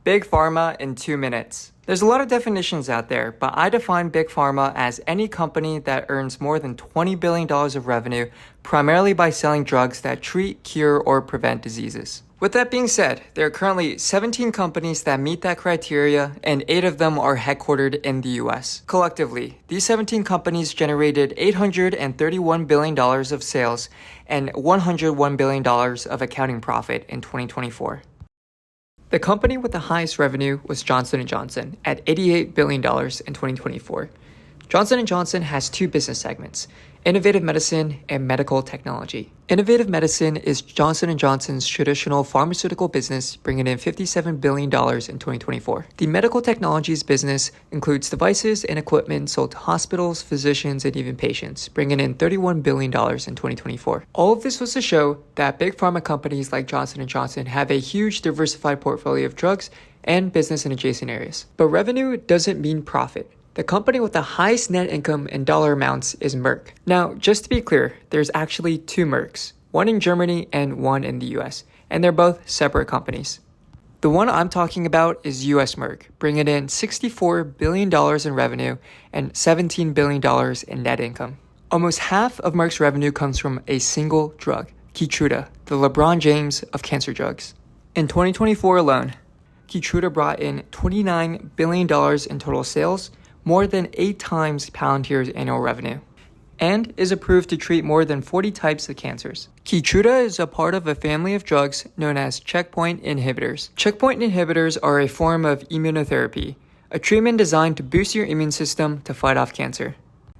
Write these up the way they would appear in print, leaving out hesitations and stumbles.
Big Pharma in 2 minutes. There's a lot of definitions out there, but I define Big Pharma as any company that earns more than $20 billion of revenue, primarily by selling drugs that treat, cure, or prevent diseases. With that being said, there are currently 17 companies that meet that criteria, and 8 of them are headquartered in the US. Collectively, these 17 companies generated $831 billion of sales and $101 billion of accounting profit in 2024. The company with the highest revenue was Johnson & Johnson at $88 billion in 2024. Johnson & Johnson has 2 business segments, Innovative Medicine and Medical Technology. Innovative Medicine is Johnson & Johnson's traditional pharmaceutical business, bringing in $57 billion in 2024. The Medical Technologies business includes devices and equipment sold to hospitals, physicians, and even patients, bringing in $31 billion in 2024. All of this was to show that big pharma companies like Johnson & Johnson have a huge diversified portfolio of drugs and business in adjacent areas. But revenue doesn't mean profit. The company with the highest net income in dollar amounts is Merck. Now, just to be clear, there's actually 2 Mercks, one in Germany and one in the US, and they're both separate companies. The one I'm talking about is US Merck, bringing in $64 billion in revenue and $17 billion in net income. Almost half of Merck's revenue comes from a single drug, KEYTRUDA, the LeBron James of cancer drugs. In 2024 alone, KEYTRUDA brought in $29 billion in total sales, more than 8 times Palantir's annual revenue, and is approved to treat more than 40 types of cancers. KEYTRUDA is a part of a family of drugs known as checkpoint inhibitors. Checkpoint inhibitors are a form of immunotherapy, a treatment designed to boost your immune system to fight off cancer.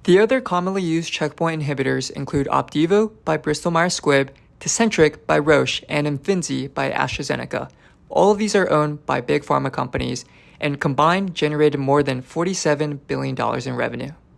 The other commonly used checkpoint inhibitors include Abbvie by Bristol Meyers Squibb, Tecentriq by Roche, and Imfinzi by Astra Zeneca. All of these are owned by big pharma companies and combined generated more than $47 billion in revenue.